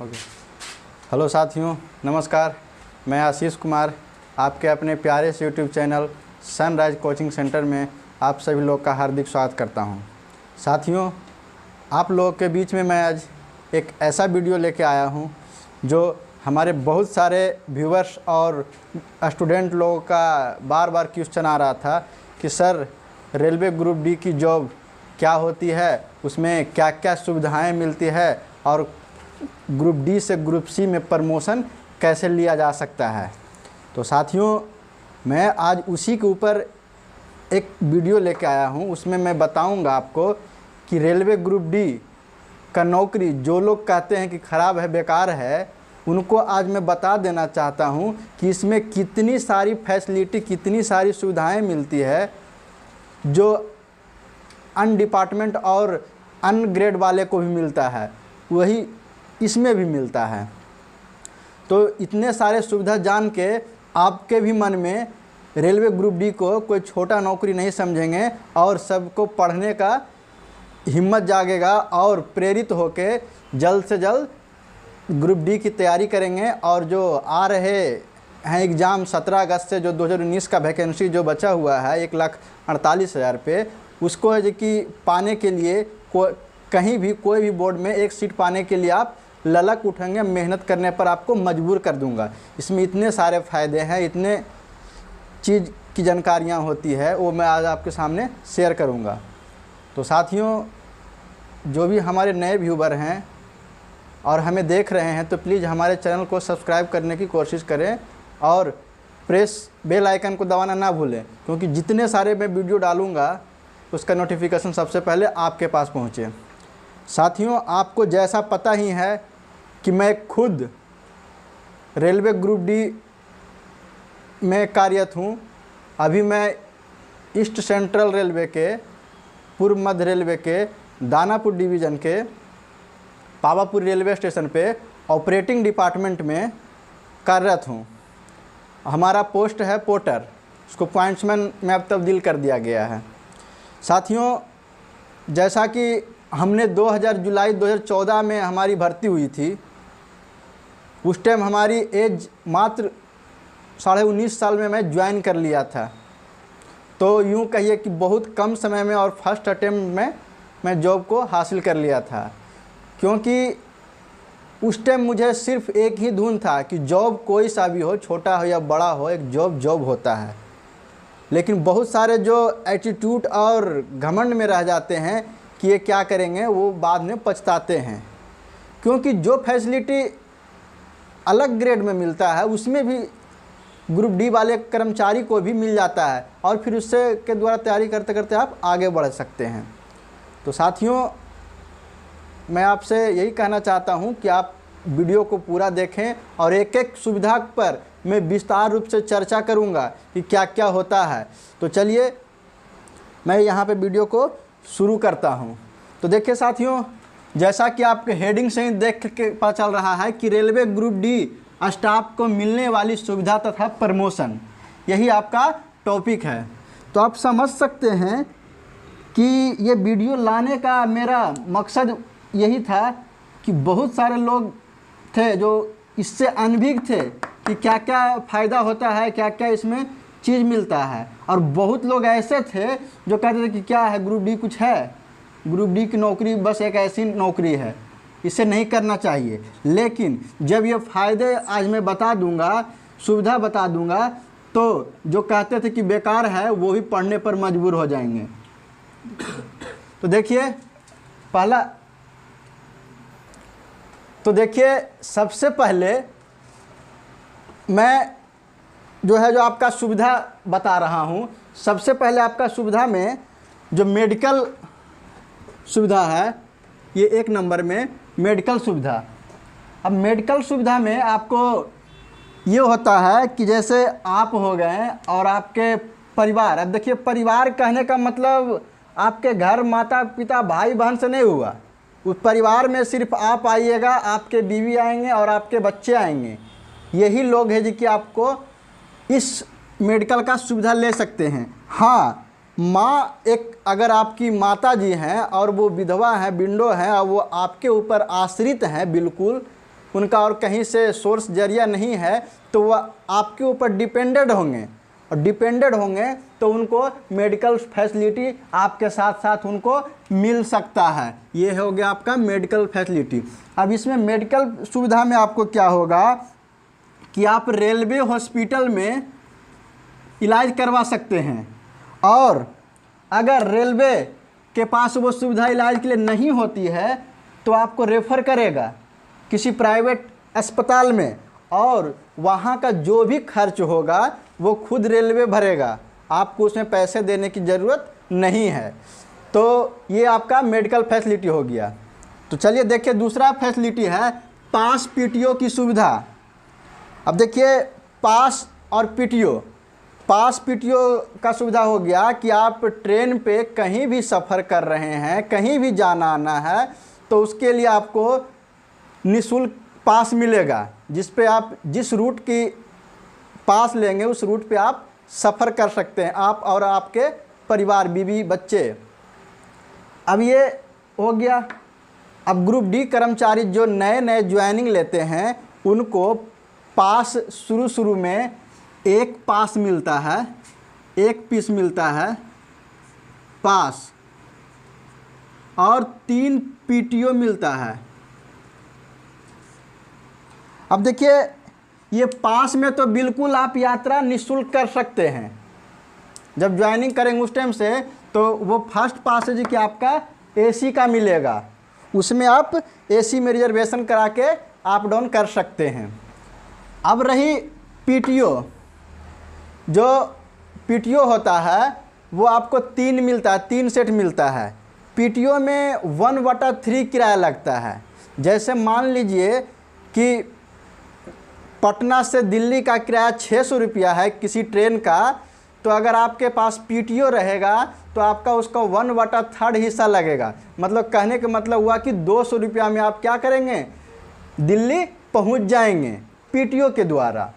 Okay. Hello साथियों, नमस्कार। मैं आशीष कुमार आपके अपने प्यारे से YouTube channel sunrise coaching centre में आप सभी लोग का हार्दिक स्वागत करता हूं। साथियों, आप लोगों के बीच में मैं आज एक ऐसा वीडियो लेके आया हूं जो हमारे बहुत सारे व्यूवर्स और स्टूडेंट लोगों का बार बार क्वेश्चन आ रहा था कि सर रेलवे ग्रुप डी की जॉब क्या होती है, उसमें क्या क्या सुविधाएं मिलती है और ग्रुप डी से ग्रुप सी में प्रमोशन कैसे लिया जा सकता है। तो साथियों, मैं आज उसी के ऊपर एक वीडियो लेके आया हूं। उसमें मैं बताऊंगा आपको कि रेलवे ग्रुप डी का नौकरी जो लोग कहते हैं कि ख़राब है, बेकार है, उनको आज मैं बता देना चाहता हूं कि इसमें कितनी सारी फैसिलिटी, कितनी सारी सुविधाएं मिलती है जो अन डिपार्टमेंट और अन ग्रेड वाले को भी मिलता है, वही इसमें भी मिलता है। तो इतने सारे सुविधा जान के आपके भी मन में रेलवे ग्रुप डी को कोई छोटा नौकरी नहीं समझेंगे और सबको पढ़ने का हिम्मत जागेगा और प्रेरित होके जल्द से जल्द ग्रुप डी की तैयारी करेंगे। और जो आ रहे हैं एग्ज़ाम 17 अगस्त से, जो 2019 का वैकेंसी जो बचा हुआ है 1,48,000 पे, उसको है कि पाने के लिए कहीं भी कोई भी बोर्ड में एक सीट पाने के लिए आप ललक उठेंगे, मेहनत करने पर आपको मजबूर कर दूंगा। इसमें इतने सारे फ़ायदे हैं, इतने चीज़ की जानकारियाँ होती है, वो मैं आज आपके सामने शेयर करूंगा। तो साथियों, जो भी हमारे नए व्यूवर हैं और हमें देख रहे हैं, तो प्लीज़ हमारे चैनल को सब्सक्राइब करने की कोशिश करें और प्रेस बेल आइकन को दबाना ना भूलें, क्योंकि जितने सारे मैं वीडियो डालूँगा उसका नोटिफिकेशन सबसे पहले आपके पास पहुँचे। साथियों, आपको जैसा पता ही है कि मैं खुद रेलवे ग्रुप डी में कार्यरत हूँ। अभी मैं ईस्ट सेंट्रल रेलवे के, पूर्व मध्य रेलवे के दानापुर डिवीज़न के पावापुर रेलवे स्टेशन पे ऑपरेटिंग डिपार्टमेंट में कार्यरत हूँ। हमारा पोस्ट है पोर्टर, उसको पॉइंट्समैन में अब तब्दील कर दिया गया है। साथियों, जैसा कि हमने जुलाई 2014 में हमारी भर्ती हुई थी, उस टाइम हमारी एज मात्र 19.5 साल में मैं ज्वाइन कर लिया था। तो यूँ कहिए कि बहुत कम समय में और फर्स्ट अटेम्प्ट में मैं जॉब को हासिल कर लिया था, क्योंकि उस टाइम मुझे सिर्फ एक ही धुन था कि जॉब कोई सा भी हो, छोटा हो या बड़ा हो, एक जॉब होता है। लेकिन बहुत सारे जो एटीट्यूड और घमंड में रह जाते हैं कि ये क्या करेंगे, वो बाद में पछताते हैं, क्योंकि जो फैसिलिटी अलग ग्रेड में मिलता है उसमें भी ग्रुप डी वाले कर्मचारी को भी मिल जाता है और फिर उससे के द्वारा तैयारी करते करते आप आगे बढ़ सकते हैं। तो साथियों, मैं आपसे यही कहना चाहता हूं कि आप वीडियो को पूरा देखें और एक एक सुविधा पर मैं विस्तार रूप से चर्चा करूंगा कि क्या क्या होता है। तो चलिए मैं यहाँ पे वीडियो को शुरू करता हूँ। तो देखिए साथियों, जैसा कि आपके हेडिंग से ही देख के पता चल रहा है कि रेलवे ग्रुप डी स्टाफ को मिलने वाली सुविधा तथा प्रमोशन, यही आपका टॉपिक है। तो आप समझ सकते हैं कि ये वीडियो लाने का मेरा मकसद यही था कि बहुत सारे लोग थे जो इससे अनभिज्ञ थे कि क्या क्या फ़ायदा होता है, क्या क्या इसमें चीज़ मिलता है। और बहुत लोग ऐसे थे जो कहते थे कि क्या है ग्रुप डी, कुछ है, ग्रुप डी की नौकरी बस एक ऐसी नौकरी है, इसे नहीं करना चाहिए। लेकिन जब ये फ़ायदे आज मैं बता दूंगा, सुविधा बता दूंगा, तो जो कहते थे कि बेकार है वो भी पढ़ने पर मजबूर हो जाएंगे। तो देखिए पहला, तो देखिए सबसे पहले मैं जो आपका सुविधा बता रहा हूँ। सबसे पहले आपका सुविधा में जो मेडिकल सुविधा है, ये 1 नंबर में मेडिकल सुविधा। अब मेडिकल सुविधा में आपको ये होता है कि जैसे आप हो गए और आपके परिवार, अब देखिए परिवार कहने का मतलब आपके घर माता पिता भाई बहन से नहीं हुआ। उस परिवार में सिर्फ आप आइएगा, आपके बीवी आएंगे और आपके बच्चे आएंगे, यही लोग हैं जी कि आपको इस मेडिकल का सुविधा ले सकते हैं। हाँ, माँ एक अगर आपकी माता जी हैं और वो विधवा हैं, विंडो हैं और वो आपके ऊपर आश्रित हैं बिल्कुल, उनका और कहीं से सोर्स जरिया नहीं है, तो वह आपके ऊपर डिपेंडेड होंगे, और डिपेंडेड होंगे तो उनको मेडिकल फैसिलिटी आपके साथ साथ उनको मिल सकता है। ये हो गया आपका मेडिकल फैसिलिटी। अब इसमें मेडिकल सुविधा में आपको क्या होगा कि आप रेलवे हॉस्पिटल में इलाज करवा सकते हैं, और अगर रेलवे के पास वो सुविधा इलाज के लिए नहीं होती है तो आपको रेफ़र करेगा किसी प्राइवेट अस्पताल में, और वहाँ का जो भी खर्च होगा वो खुद रेलवे भरेगा, आपको उसमें पैसे देने की ज़रूरत नहीं है। तो ये आपका मेडिकल फैसिलिटी हो गया। तो चलिए देखिए, दूसरा फैसिलिटी है पास पीटीओ की सुविधा। अब देखिए, पास और पीटीओ, पास पीटीओ का सुविधा हो गया कि आप ट्रेन पे कहीं भी सफ़र कर रहे हैं, कहीं भी जाना आना है, तो उसके लिए आपको निःशुल्क पास मिलेगा, जिस पे आप जिस रूट की पास लेंगे उस रूट पे आप सफ़र कर सकते हैं, आप और आपके परिवार, बीवी बच्चे। अब ये हो गया। अब ग्रुप डी कर्मचारी जो नए नए ज्वाइनिंग लेते हैं उनको पास शुरू में एक पास मिलता है, एक पीस मिलता है पास, और 3 पीटीओ मिलता है। अब देखिए, ये पास में तो बिल्कुल आप यात्रा निःशुल्क कर सकते हैं। जब ज्वाइनिंग करेंगे उस टाइम से तो वो फर्स्ट पास है जी कि आपका एसी का मिलेगा, उसमें आप एसी में रिजर्वेशन करा के अप डाउन कर सकते हैं। अब रही पीटीओ, जो पीटीओ होता है वो आपको 3 मिलता है, 3 सेट मिलता है। पीटीओ में 1/3 किराया लगता है। जैसे मान लीजिए कि पटना से दिल्ली का किराया 600 रुपया है किसी ट्रेन का, तो अगर आपके पास पीटीओ रहेगा तो आपका उसका 1/3 हिस्सा लगेगा। मतलब कहने का मतलब हुआ कि 200 रुपया में आप क्या करेंगे, दिल्ली पहुंच जाएंगे पीटीओ के द्वारा।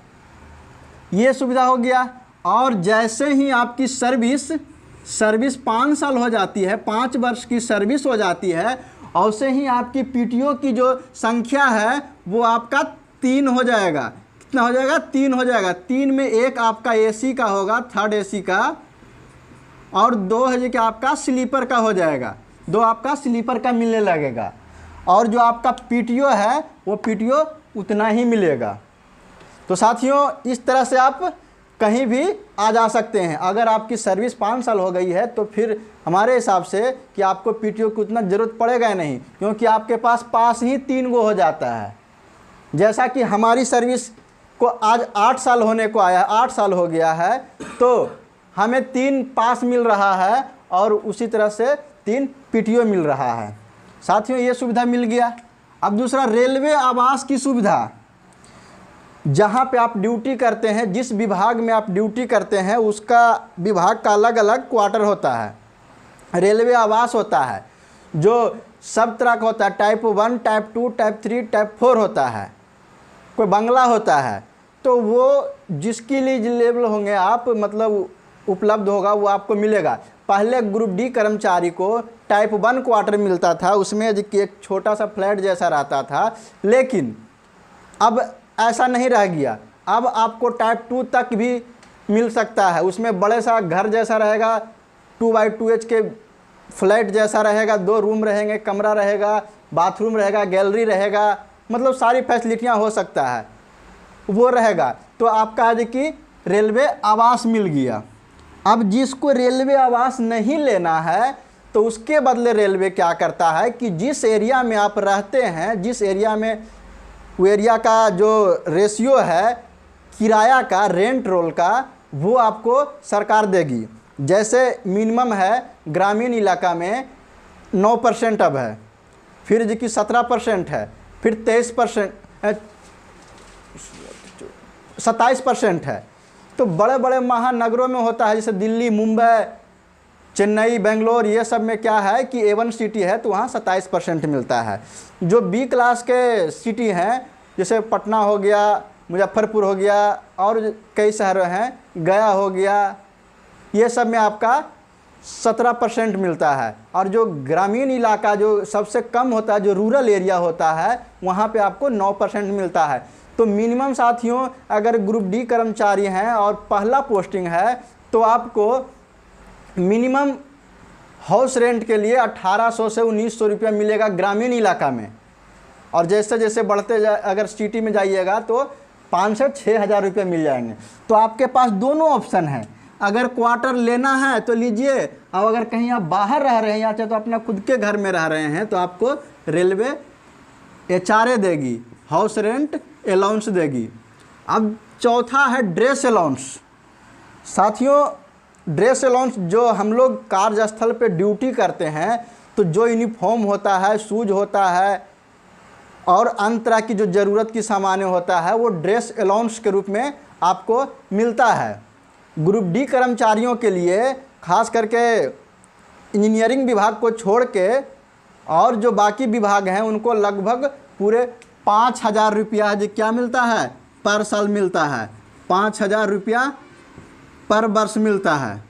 ये सुविधा हो गया। और जैसे ही आपकी सर्विस 5 साल हो जाती है, 5 वर्ष की सर्विस हो जाती है, और से ही आपकी पीटीओ की जो संख्या है वो आपका 3 हो जाएगा। कितना हो जाएगा? 3 हो जाएगा। 3 में एक आपका एसी का होगा, 3rd एसी का, और 2 है कि आपका स्लीपर का हो जाएगा। 2 आपका स्लीपर का मिलने लगेगा, और जो आपका पीटीओ है वो पीटीओ उतना ही मिलेगा। तो साथियों, इस तरह से आप कहीं भी आ जा सकते हैं। अगर आपकी सर्विस 5 साल हो गई है तो फिर हमारे हिसाब से कि आपको पीटीओ की उतना ज़रूरत पड़ेगा ही नहीं, क्योंकि आपके पास ही 3 गो हो जाता है। जैसा कि हमारी सर्विस को आज 8 साल होने को आया, 8 साल हो गया है, तो हमें 3 पास मिल रहा है और उसी तरह से 3 पीटीओ मिल रहा है। साथियों, ये सुविधा मिल गया। अब दूसरा, रेलवे आवास की सुविधा। जहाँ पे आप ड्यूटी करते हैं, जिस विभाग में आप ड्यूटी करते हैं उसका विभाग का अलग अलग क्वार्टर होता है। रेलवे आवास होता है जो सब तरह का होता है, टाइप 1, टाइप 2, टाइप 3, टाइप 4 होता है। कोई बंगला होता है, तो वो जिसके लिए एलिजिबल होंगे आप, मतलब उपलब्ध होगा, वो आपको मिलेगा। पहले ग्रुप डी कर्मचारी को टाइप 1 क्वार्टर मिलता था, उसमें एक छोटा सा फ्लैट जैसा रहता था, लेकिन अब ऐसा नहीं रह गया। अब आपको टाइप 2 तक भी मिल सकता है। उसमें बड़े सा घर जैसा रहेगा, 2x2h के फ्लैट जैसा रहेगा, 2 रूम रहेंगे, कमरा रहेगा, बाथरूम रहेगा, गैलरी रहेगा, मतलब सारी फैसिलिटियाँ हो सकता है, वो रहेगा। तो आपका आज कि रेलवे आवास मिल गया। अब जिसको रेलवे आवास नहीं लेना है तो उसके बदले रेलवे क्या करता है कि जिस एरिया में आप रहते हैं, जिस एरिया में, वो एरिया का जो रेशियो है किराया का, रेंट रोल का, वो आपको सरकार देगी। जैसे मिनिमम है ग्रामीण इलाका में 9% अब है, फिर जी कि 17% है, फिर 23%, 27% है। तो बड़े बड़े महानगरों में होता है, जैसे दिल्ली, मुंबई, चेन्नई, बेंगलोर, ये सब में क्या है कि A1 सिटी है तो वहाँ 27% मिलता है। जो B क्लास के सिटी हैं, जैसे पटना हो गया, मुजफ्फरपुर हो गया, और कई शहर हैं, गया हो गया, ये सब में आपका 17% मिलता है। और जो ग्रामीण इलाका जो सबसे कम होता है, जो रूरल एरिया होता है, वहाँ पे आपको 9% मिलता है। तो मिनिमम साथियों अगर ग्रुप डी कर्मचारी हैं और पहला पोस्टिंग है तो आपको मिनिमम हाउस रेंट के लिए 1800 से 1900 रुपया मिलेगा ग्रामीण इलाका में। और जैसे जैसे बढ़ते अगर सिटी में जाइएगा तो 5 से 6 हज़ार रुपये मिल जाएंगे। तो आपके पास दोनों ऑप्शन हैं, अगर क्वार्टर लेना है तो लीजिए, और अगर कहीं आप बाहर रह रहे हैं या चाहे तो अपना खुद के घर में रह रहे हैं तो आपको रेलवे HRA देगी, हाउस रेंट अलाउंस देगी। अब चौथा है ड्रेस अलाउंस। साथियों ड्रेस अलाउंस जो हम लोग कार्यस्थल पे ड्यूटी करते हैं तो जो यूनिफॉर्म होता है, शूज होता है और अन्य तरह की जो ज़रूरत की सामानें होता है वो ड्रेस अलाउंस के रूप में आपको मिलता है। ग्रुप डी कर्मचारियों के लिए खास करके इंजीनियरिंग विभाग को छोड़ के और जो बाकी विभाग हैं उनको लगभग पूरे 5,000 रुपया जो क्या मिलता है पर साल मिलता है, 5,000 रुपया पर वर्ष मिलता है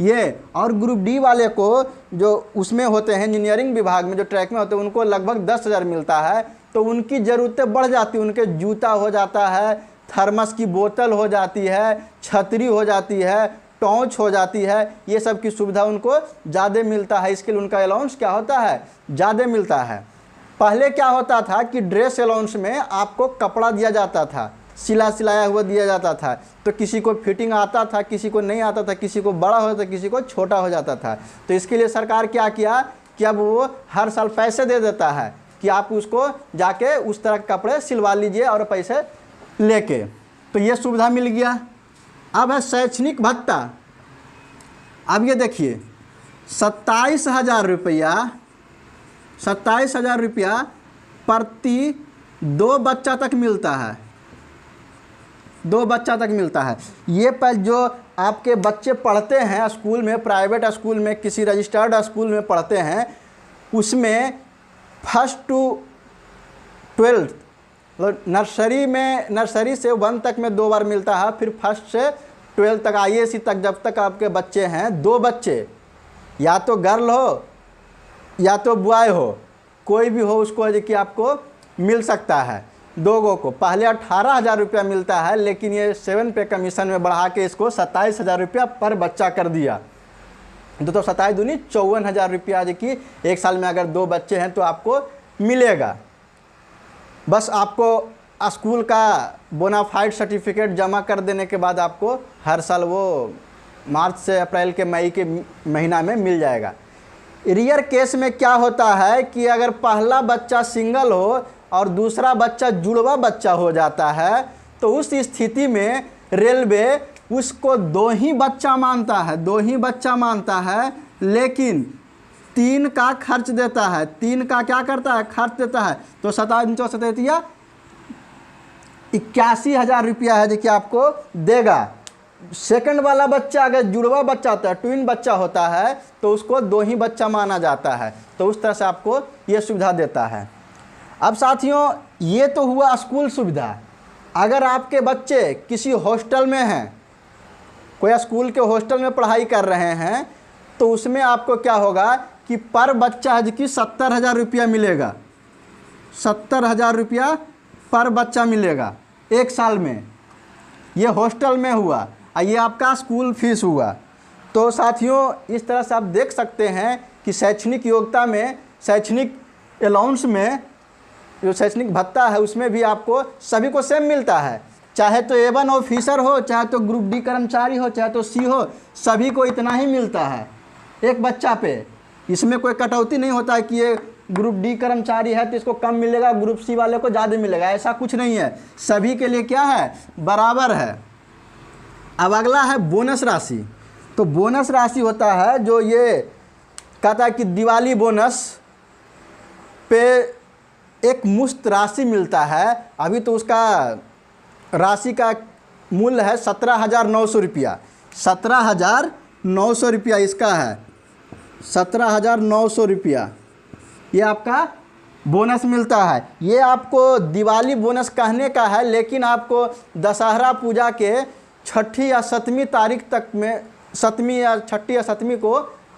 ये। और ग्रुप डी वाले को जो उसमें होते हैं इंजीनियरिंग विभाग में जो ट्रैक में होते हैं उनको लगभग 10,000 मिलता है। तो उनकी ज़रूरतें बढ़ जाती हैं, उनके जूता हो जाता है, थर्मस की बोतल हो जाती है, छतरी हो जाती है, टॉर्च हो जाती है, ये सब की सुविधा उनको ज़्यादा मिलता है। इसके लिए उनका अलाउंस क्या होता है, ज़्यादा मिलता है। पहले क्या होता था कि ड्रेस अलाउंस में आपको कपड़ा दिया जाता था, सिलाया हुआ दिया जाता था, तो किसी को फिटिंग आता था, किसी को नहीं आता था, किसी को बड़ा हो जाता था, किसी को छोटा हो जाता था। तो इसके लिए सरकार क्या किया कि अब वो हर साल पैसे दे देता है कि आप उसको जाके उस तरह के कपड़े सिलवा लीजिए और पैसे लेके, तो ये सुविधा मिल गया। अब है शैक्षणिक भत्ता। अब ये देखिए 27,000 रुपया प्रति 2 बच्चा तक मिलता है, 2 बच्चा तक मिलता है। ये पर जो आपके बच्चे पढ़ते हैं स्कूल में, प्राइवेट स्कूल में, किसी रजिस्टर्ड स्कूल में पढ़ते हैं, उसमें 1st to 12th नर्सरी से 1 तक में 2 बार मिलता है, फिर 1st से 12th तक IAC तक जब तक आपके बच्चे हैं, 2 बच्चे या तो गर्ल हो या तो बॉय हो, कोई भी हो उसको है कि आपको मिल सकता है। 2 को पहले 18,000 रुपया मिलता है, लेकिन ये 7 पे कमीशन में बढ़ा के इसको 27,000 रुपया पर बच्चा कर दिया। तो 27 दूनी 54,000 रुपया जो कि एक साल में अगर 2 बच्चे हैं तो आपको मिलेगा। बस आपको स्कूल का बोनाफाइड सर्टिफिकेट जमा कर देने के बाद आपको हर साल वो मार्च से अप्रैल के मई के महीना में मिल जाएगा। रियर केस में क्या होता है कि अगर पहला बच्चा सिंगल हो और दूसरा बच्चा जुड़वा बच्चा हो जाता है तो उस स्थिति में रेलवे उसको 2 ही बच्चा मानता है, 2 ही बच्चा मानता है, लेकिन 3 का खर्च देता है। 3 का क्या करता है, खर्च देता है। तो 87 81,000 रुपया है जो कि आपको देगा। सेकंड वाला बच्चा अगर जुड़वा बच्चा होता है, ट्विन बच्चा होता है, तो उसको 2 ही बच्चा माना जाता है। तो उस तरह से आपको ये सुविधा देता है। अब साथियों ये तो हुआ स्कूल सुविधा। अगर आपके बच्चे किसी हॉस्टल में हैं, कोई स्कूल के हॉस्टल में पढ़ाई कर रहे हैं, तो उसमें आपको क्या होगा कि पर बच्चा है कि 70,000 रुपया मिलेगा, 70,000 रुपया पर बच्चा मिलेगा 1 साल में। ये हॉस्टल में हुआ, ये आपका स्कूल फीस हुआ। तो साथियों इस तरह से आप देख सकते हैं कि शैक्षणिक योग्यता में, शैक्षणिक अलाउंस में, जो शैक्षणिक भत्ता है उसमें भी आपको सभी को सेम मिलता है। चाहे तो A1 ऑफिसर हो, चाहे तो ग्रुप डी कर्मचारी हो, चाहे तो C हो, सभी को इतना ही मिलता है एक बच्चा पे। इसमें कोई कटौती नहीं होता है कि ये ग्रुप डी कर्मचारी है तो इसको कम मिलेगा, ग्रुप C वाले को ज़्यादा मिलेगा, ऐसा कुछ नहीं है। सभी के लिए क्या है, बराबर है। अब अगला है बोनस राशि। तो बोनस राशि होता है जो ये कहता है कि दिवाली बोनस पे एक मुश्त राशि मिलता है। अभी तो उसका राशि का मूल्य है 17,900 रुपया, 17,900 रुपया इसका है, 17,900 रुपया ये आपका बोनस मिलता है। ये आपको दिवाली बोनस कहने का है, लेकिन आपको दशहरा पूजा के 6ठी या 7वीं तारीख तक में 7वीं या 6ठी या 7वीं को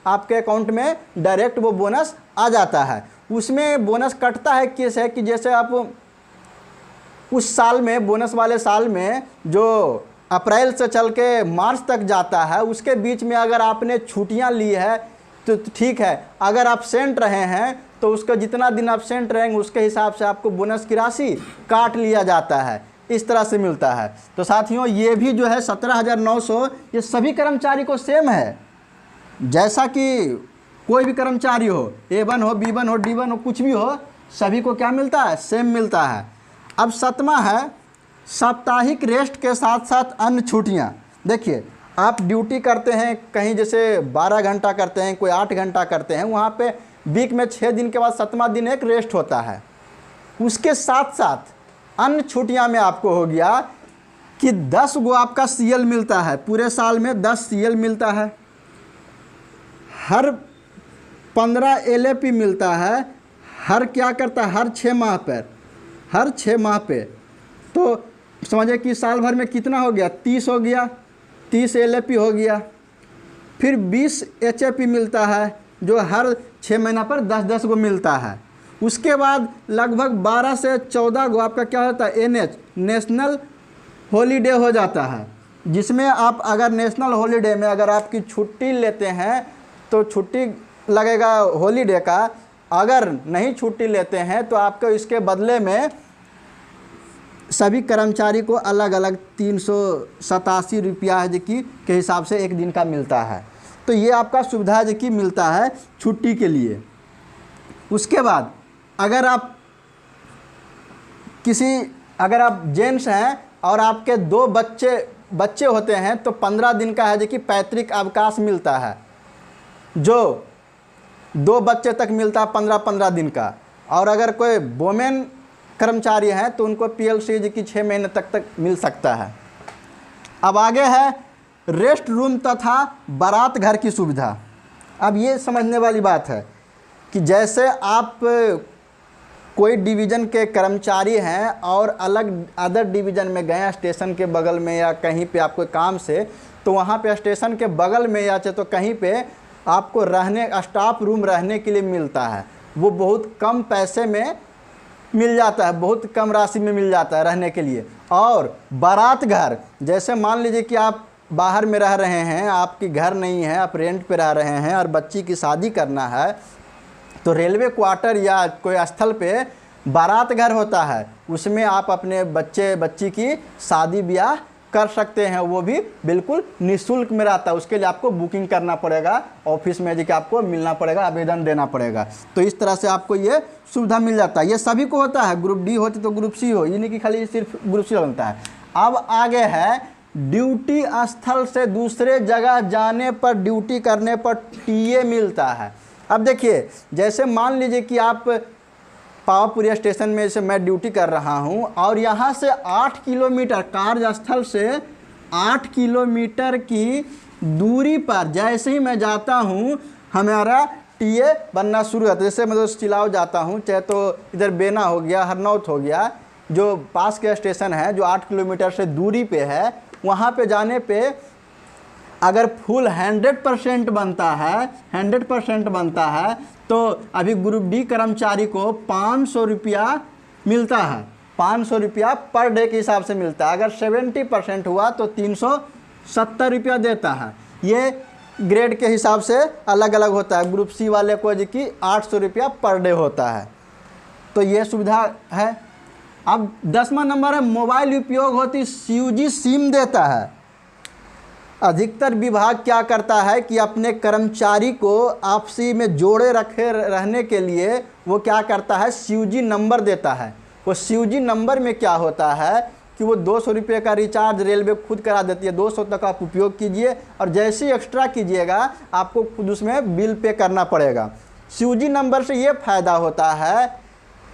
आपके अकाउंट में डायरेक्ट वो बोनस आ जाता है। उसमें बोनस कटता है कैसे कि जैसे आप उस साल में, बोनस वाले साल में जो अप्रैल से चल के मार्च तक जाता है, उसके बीच में अगर आपने छुट्टियां ली है तो ठीक है। अगर एब्सेंट रहे हैं तो उसका जितना दिन एब्सेंट रहेंगे उसके हिसाब से आपको बोनस की राशि काट लिया जाता है, इस तरह से मिलता है। तो साथियों ये भी जो है 17,900 ये सभी कर्मचारी को सेम है। जैसा कि कोई भी कर्मचारी हो, A1 हो, B1 हो, D1 हो, कुछ भी हो, सभी को क्या मिलता है? सेम मिलता है। अब 7वां है साप्ताहिक रेस्ट के साथ साथ अन्य छुट्टियां। देखिए आप ड्यूटी करते हैं कहीं, जैसे 12 घंटा करते हैं, कोई 8 घंटा करते हैं, वहाँ पे वीक में 6 दिन के बाद 7वां दिन एक रेस्ट होता है। उसके साथ साथ अन्य छुट्टियां में आपको हो गया कि 10 गो आपका CL मिलता है, पूरे साल में 10 CL मिलता है, हर 15 LAP मिलता है, हर क्या करता है, हर 6 माह पर, हर 6 माह पे। तो समझिए कि साल भर में कितना हो गया, 30 हो गया, 30 LAP हो गया। फिर 20 HAP मिलता है जो हर 6 महीना पर 10-10 गो मिलता है। उसके बाद लगभग 12 से 14 गो आपका क्या होता है, NH नेशनल हॉलीडे हो जाता है, जिसमें आप अगर नेशनल हॉलीडे में अगर आपकी छुट्टी लेते हैं तो छुट्टी लगेगा हॉलीडे का। अगर नहीं छुट्टी लेते हैं तो आपको इसके बदले में सभी कर्मचारी को अलग अलग 387 रुपया है जो कि के हिसाब से एक दिन का मिलता है। तो ये आपका सुविधा जो कि मिलता है छुट्टी के लिए। उसके बाद अगर आप जेंट्स हैं और आपके 2 बच्चे होते हैं तो 15 दिन का है जो कि पैतृक अवकाश मिलता है, जो 2 बच्चे तक मिलता है 15-15 दिन का। और अगर कोई वोमेन कर्मचारी हैं तो उनको PLC जो कि 6 महीने तक मिल सकता है। अब आगे है रेस्ट रूम तथा बारात घर की सुविधा। अब ये समझने वाली बात है कि जैसे आप कोई डिवीज़न के कर्मचारी हैं और अदर डिवीज़न में गए स्टेशन के बगल में या कहीं पे आपको काम से, तो वहाँ पे स्टेशन के बगल में या तो कहीं पे आपको स्टाफ रूम रहने के लिए मिलता है। वो बहुत कम पैसे में मिल जाता है, बहुत कम राशि में मिल जाता है रहने के लिए। और बारात घर, जैसे मान लीजिए कि आप बाहर में रह रहे हैं, आपकी घर नहीं है, आप रेंट पे रह रहे हैं और बच्ची की शादी करना है, तो रेलवे क्वार्टर या कोई स्थल पे बारात घर होता है, उसमें आप अपने बच्ची की शादी ब्याह कर सकते हैं। वो भी बिल्कुल निःशुल्क में रहता है। उसके लिए आपको बुकिंग करना पड़ेगा, ऑफिस में जाके आपको मिलना पड़ेगा, आवेदन देना पड़ेगा। तो इस तरह से आपको ये सुविधा मिल जाता है। ये सभी को होता है, ग्रुप डी होती तो ग्रुप सी हो, ये नहीं कि खाली सिर्फ ग्रुप सी बनता है। अब आगे है ड्यूटी स्थल से दूसरे जगह जाने पर, ड्यूटी करने पर TA मिलता है। अब देखिए जैसे मान लीजिए कि आप पावापुरी स्टेशन में से मैं ड्यूटी कर रहा हूं और यहाँ से 8 किलोमीटर, कार्यस्थल से 8 किलोमीटर की दूरी पर जैसे ही मैं जाता हूं हमारा TA बनना शुरू होता है। जैसे मैं चिलाव जाता हूं, चाहे तो इधर बेना हो गया, हरनौत हो गया, जो पास के स्टेशन है जो 8 किलोमीटर से दूरी पे है, वहाँ पे जाने पे अगर फुल 100% बनता है, 100% बनता है तो अभी ग्रुप डी कर्मचारी को 500 रुपया मिलता है। 500 रुपया पर डे के हिसाब से मिलता है। अगर 70% हुआ तो 370 रुपया देता है। ये ग्रेड के हिसाब से अलग अलग होता है। ग्रुप सी वाले को जो कि 800 रुपया पर डे होता है। तो ये सुविधा है। अब 10वां नंबर है मोबाइल उपयोग होती CUG सिम देता है। अधिकतर विभाग क्या करता है कि अपने कर्मचारी को आपसी में जोड़े रखे रहने के लिए वो क्या करता है, CUG नंबर देता है। वो CUG नंबर में क्या होता है कि वो 200 रुपये का रिचार्ज रेलवे खुद करा देती है। 200 तक आप उपयोग कीजिए और जैसे ही एक्स्ट्रा कीजिएगा आपको खुद उसमें बिल पे करना पड़ेगा। CUG नंबर से ये फ़ायदा होता है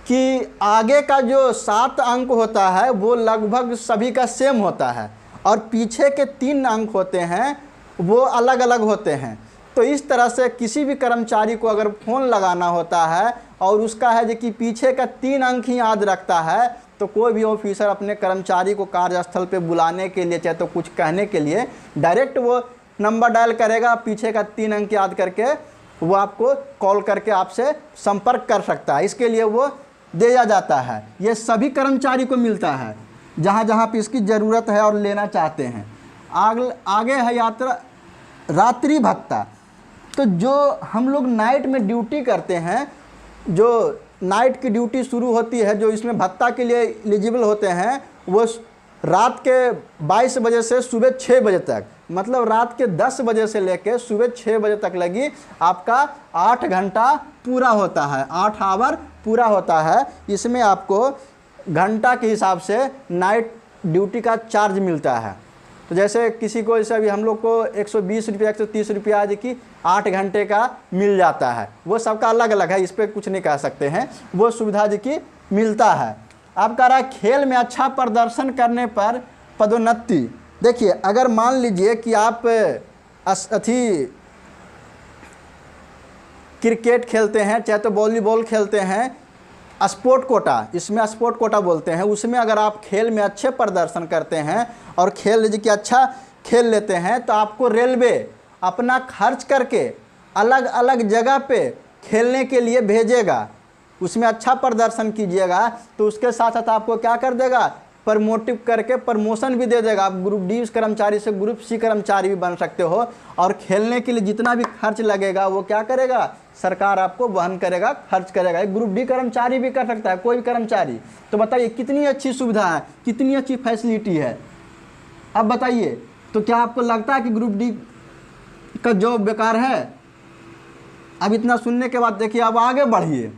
कि आगे का जो 7 अंक होता है वो लगभग सभी का सेम होता है और पीछे के 3 अंक होते हैं वो अलग अलग होते हैं। तो इस तरह से किसी भी कर्मचारी को अगर फ़ोन लगाना होता है और उसका है जो कि पीछे का 3 अंक ही याद रखता है, तो कोई भी ऑफिसर अपने कर्मचारी को कार्यस्थल पे बुलाने के लिए चाहे तो कुछ कहने के लिए डायरेक्ट वो नंबर डायल करेगा, पीछे का 3 अंक याद करके वो आपको कॉल करके आपसे संपर्क कर सकता है। इसके लिए वो दिया जाता है। ये सभी कर्मचारी को मिलता है जहाँ जहाँ पे इसकी ज़रूरत है और लेना चाहते हैं। आगे है यात्रा रात्रि भत्ता। तो जो हम लोग नाइट में ड्यूटी करते हैं, जो नाइट की ड्यूटी शुरू होती है, जो इसमें भत्ता के लिए एलिजिबल होते हैं, वो रात के 22 बजे से सुबह 6 बजे तक, मतलब रात के 10 बजे से लेकर सुबह 6 बजे तक लगी आपका 8 घंटा पूरा होता है, 8 आवर पूरा होता है। इसमें आपको घंटा के हिसाब से नाइट ड्यूटी का चार्ज मिलता है। तो जैसे किसी को, जैसे अभी हम लोग को 120 रुपया 130 रुपया आज की 8 घंटे का मिल जाता है। वो सबका अलग अलग है, इस पर कुछ नहीं कह सकते हैं, वो सुविधा जी की मिलता है। अब कह रहा है खेल में अच्छा प्रदर्शन करने पर पदोन्नति। देखिए, अगर मान लीजिए कि आप क्रिकेट खेलते हैं, चाहे तो वॉलीबॉल खेलते हैं, स्पोर्ट कोटा, इसमें स्पोर्ट कोटा बोलते हैं, उसमें अगर आप खेल में अच्छे प्रदर्शन करते हैं और खेल लीजिए कि अच्छा खेल लेते हैं, तो आपको रेलवे अपना खर्च करके अलग अलग जगह पे खेलने के लिए भेजेगा। उसमें अच्छा प्रदर्शन कीजिएगा तो उसके साथ साथ आपको क्या कर देगा, प्रमोटिव करके प्रमोशन भी दे देगा। आप ग्रुप डी कर्मचारी से ग्रुप सी कर्मचारी भी बन सकते हो। और खेलने के लिए जितना भी खर्च लगेगा वो क्या करेगा, सरकार आपको वहन करेगा, खर्च करेगा। एक ग्रुप डी कर्मचारी भी कर सकता है, कोई भी कर्मचारी। तो बताइए कितनी अच्छी सुविधा है, कितनी अच्छी फैसिलिटी है। अब बताइए, तो क्या आपको लगता है कि ग्रुप डी का जॉब बेकार है? अब इतना सुनने के बाद देखिए, अब आगे बढ़िए।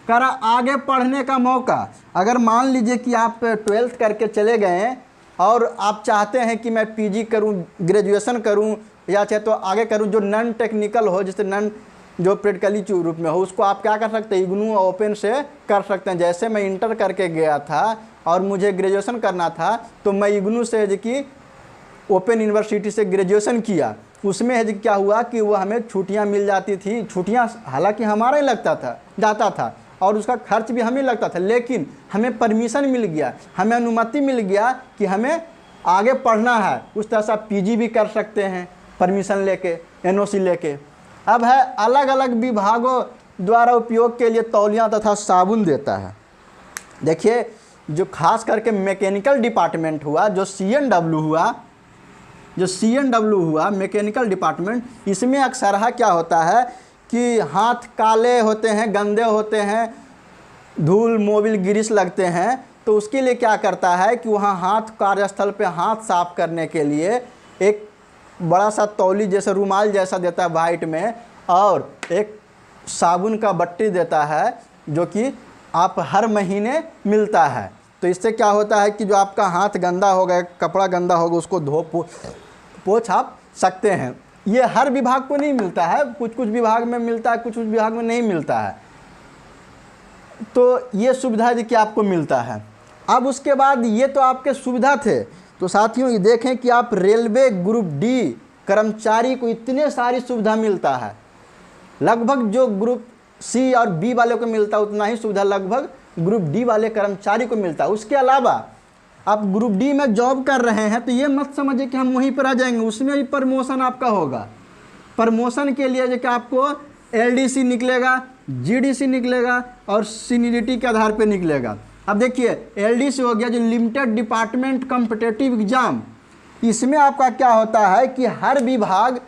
कह रहा आगे पढ़ने का मौका। अगर मान लीजिए कि आप 12th करके चले गए और आप चाहते हैं कि मैं पीजी करूं, ग्रेजुएशन करूं, या चाहे तो आगे करूं जो नॉन टेक्निकल हो, जैसे नॉन जो प्रैक्टिकली रूप में हो, उसको आप क्या कर सकते हैं, इग्नू ओपन से कर सकते हैं। जैसे मैं इंटर करके गया था और मुझे ग्रेजुएशन करना था, तो मैं इग्नू से जो कि ओपन यूनिवर्सिटी से ग्रेजुएशन किया। उसमें है क्या हुआ कि वो हमें छुट्टियां मिल जाती थी। छुट्टियां हालांकि हमारा ही लगता था, जाता था, और उसका खर्च भी हमें लगता था, लेकिन हमें परमिशन मिल गया, हमें अनुमति मिल गया कि हमें आगे पढ़ना है। उस तरह से आप पीजी भी कर सकते हैं परमिशन लेके, एनओसी लेके। अब है अलग अलग विभागों द्वारा उपयोग के लिए तौलियाँ तथा साबुन देता है। देखिए, जो खास करके मैकेनिकल डिपार्टमेंट हुआ, जो CNW हुआ मैकेनिकल डिपार्टमेंट, इसमें अक्सर क्या होता है कि हाथ काले होते हैं, गंदे होते हैं, धूल मोबिल ग्रीस लगते हैं। तो उसके लिए क्या करता है कि वहाँ हाथ, कार्यस्थल पे हाथ साफ करने के लिए एक बड़ा सा तौली जैसा रुमाल जैसा देता है वाइट में, और एक साबुन का बट्टी देता है जो कि आप हर महीने मिलता है। तो इससे क्या होता है कि जो आपका हाथ गंदा होगा, कपड़ा गंदा होगा, उसको पोंछ आप सकते हैं। ये हर विभाग को नहीं मिलता है, कुछ कुछ विभाग में मिलता है, कुछ कुछ विभाग में नहीं मिलता है। तो ये सुविधा जी कि आपको मिलता है। अब उसके बाद ये तो आपके सुविधा थे। तो साथियों, ये देखें कि आप रेलवे ग्रुप डी कर्मचारी को इतने सारी सुविधा मिलता है। लगभग जो ग्रुप सी और बी वाले को मिलता है उतना ही सुविधा लगभग ग्रुप डी वाले कर्मचारी को मिलता है। उसके अलावा आप ग्रुप डी में जॉब कर रहे हैं तो ये मत समझिए कि हम वहीं पर आ जाएंगे, उसमें भी प्रमोशन आपका होगा। प्रमोशन के लिए जो कि आपको LDC निकलेगा, GDC निकलेगा और सीनियरिटी के आधार पर निकलेगा। अब देखिए, LDC हो गया जो लिमिटेड डिपार्टमेंट कॉम्पिटिटिव एग्जाम। इसमें आपका क्या होता है कि हर विभाग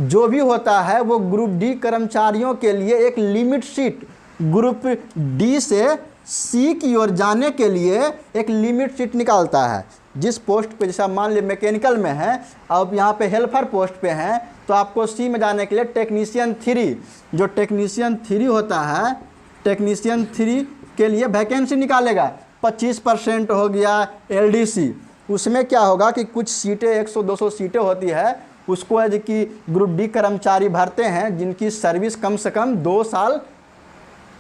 जो भी होता है वो ग्रुप डी कर्मचारियों के लिए एक लिमिट सीट, ग्रुप डी से सी की ओर जाने के लिए एक लिमिट सीट निकालता है। जिस पोस्ट पे, जैसा मान लीजिए मैकेनिकल में है, अब यहाँ पे हेल्पर पोस्ट पे हैं, तो आपको सी में जाने के लिए टेक्नीशियन 3, जो टेक्नीशियन 3 होता है, टेक्नीशियन 3 के लिए वैकेंसी निकालेगा। 25% हो गया LDC। उसमें क्या होगा कि कुछ सीटें 100-200 सीटें होती है, उसको है कि ग्रुप डी कर्मचारी भरते हैं जिनकी सर्विस कम से कम 2 साल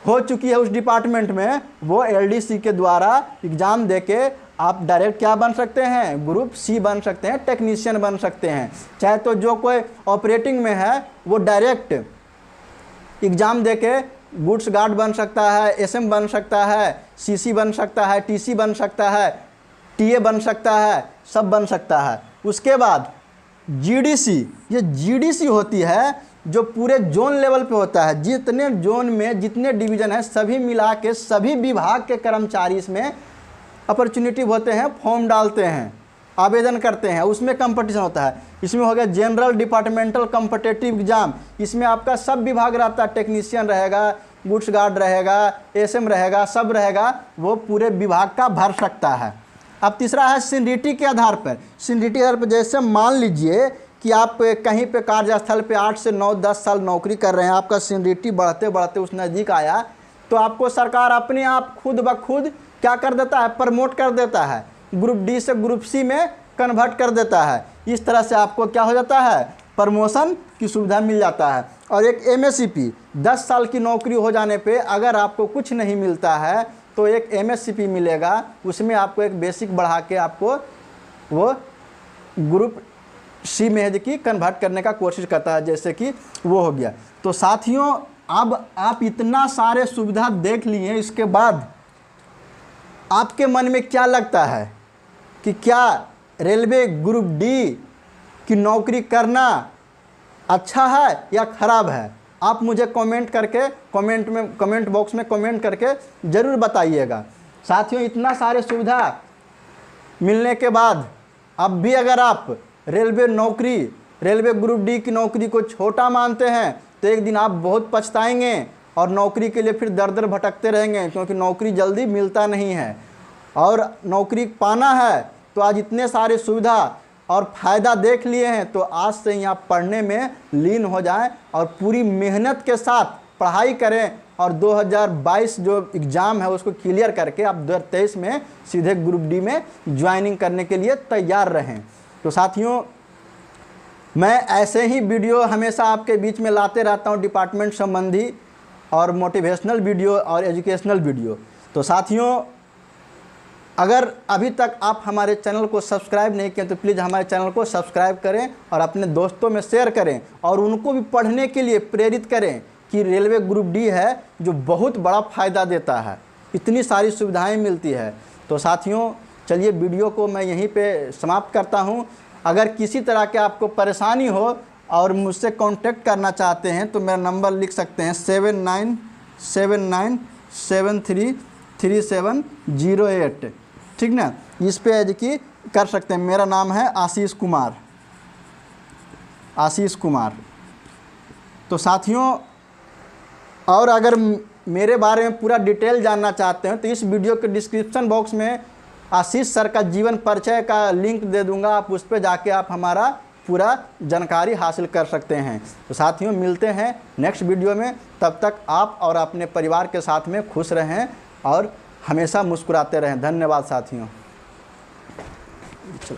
हो चुकी है उस डिपार्टमेंट में। वो LDC के द्वारा एग्ज़ाम देके आप डायरेक्ट क्या बन सकते हैं, ग्रुप सी बन सकते हैं, टेक्नीशियन बन सकते हैं। चाहे तो जो कोई ऑपरेटिंग में है वो डायरेक्ट एग्ज़ाम देके गुड्स गार्ड बन सकता है, SM बन सकता है, CC बन सकता है, TC बन सकता है, TA बन सकता है, सब बन सकता है। उसके बाद जीडीसी, ये जीडीसी होती है जो पूरे जोन लेवल पे होता है। जितने जोन में जितने डिवीज़न है सभी मिला के सभी विभाग के कर्मचारी इसमें अपॉर्चुनिटी होते हैं, फॉर्म डालते हैं, आवेदन करते हैं, उसमें कंपटीशन होता है। इसमें हो गया जनरल डिपार्टमेंटल कॉम्पिटिटिव एग्जाम, इसमें आपका सब विभाग रहता है, टेक्नीशियन रहेगा, गुड्स गार्ड रहेगा, एसएम रहेगा, सब रहेगा, वो पूरे विभाग का भर सकता है। अब तीसरा है सीनियरिटी के आधार पर। सीनियरिटी के आधार पर जैसे मान लीजिए कि आप कहीं पे कार्यस्थल पे 8 से 9-10 साल नौकरी कर रहे हैं, आपका सीनियरिटी बढ़ते बढ़ते उस नज़दीक आया तो आपको सरकार अपने आप खुद ब खुद क्या कर देता है, प्रमोट कर देता है, ग्रुप डी से ग्रुप सी में कन्वर्ट कर देता है। इस तरह से आपको क्या हो जाता है, प्रमोशन की सुविधा मिल जाता है। और एक एमएससीपी 10 साल की नौकरी हो जाने पे अगर आपको कुछ नहीं मिलता है तो एक एमएससीपी मिलेगा, उसमें आपको एक बेसिक बढ़ा के आपको वो ग्रुप सी में की कन्वर्ट करने का कोशिश करता है, जैसे कि वो हो गया। तो साथियों अब आप इतना सारे सुविधा देख लिए, इसके बाद आपके मन में क्या लगता है कि क्या रेलवे ग्रुप डी की नौकरी करना अच्छा है या ख़राब है? आप मुझे कमेंट करके कमेंट बॉक्स में कमेंट करके ज़रूर बताइएगा। साथियों इतना सारे सुविधा मिलने के बाद अब भी अगर आप रेलवे ग्रुप डी की नौकरी को छोटा मानते हैं तो एक दिन आप बहुत पछताएंगे और नौकरी के लिए फिर दर दर भटकते रहेंगे, क्योंकि नौकरी जल्दी मिलता नहीं है। और नौकरी पाना है तो आज इतने सारे सुविधा और फ़ायदा देख लिए हैं तो आज से ही आप पढ़ने में लीन हो जाएं और पूरी मेहनत के साथ पढ़ाई करें और 2022 जो एग्ज़ाम है उसको क्लियर करके आप 2023 में सीधे ग्रुप डी में ज्वाइनिंग करने के लिए तैयार रहें। तो साथियों मैं ऐसे ही वीडियो हमेशा आपके बीच में लाते रहता हूं, डिपार्टमेंट संबंधी और मोटिवेशनल वीडियो और एजुकेशनल वीडियो। तो साथियों अगर अभी तक आप हमारे चैनल को सब्सक्राइब नहीं किए तो प्लीज़ हमारे चैनल को सब्सक्राइब करें और अपने दोस्तों में शेयर करें और उनको भी पढ़ने के लिए प्रेरित करें कि रेलवे ग्रुप डी है जो बहुत बड़ा फ़ायदा देता है, इतनी सारी सुविधाएं मिलती है। तो साथियों चलिए वीडियो को मैं यहीं पे समाप्त करता हूं। अगर किसी तरह के आपको परेशानी हो और मुझसे कांटेक्ट करना चाहते हैं तो मेरा नंबर लिख सकते हैं 7979733708, ठीक ना। इस पे यदि कर सकते हैं। मेरा नाम है आशीष कुमार। तो साथियों और अगर मेरे बारे में पूरा डिटेल जानना चाहते हैं तो इस वीडियो के डिस्क्रिप्शन बॉक्स में आशीष सर का जीवन परिचय का लिंक दे दूंगा, आप उस पर जाके आप हमारा पूरा जानकारी हासिल कर सकते हैं। तो साथियों मिलते हैं नेक्स्ट वीडियो में, तब तक आप और अपने परिवार के साथ में खुश रहें और हमेशा मुस्कुराते रहें। धन्यवाद साथियों। चलो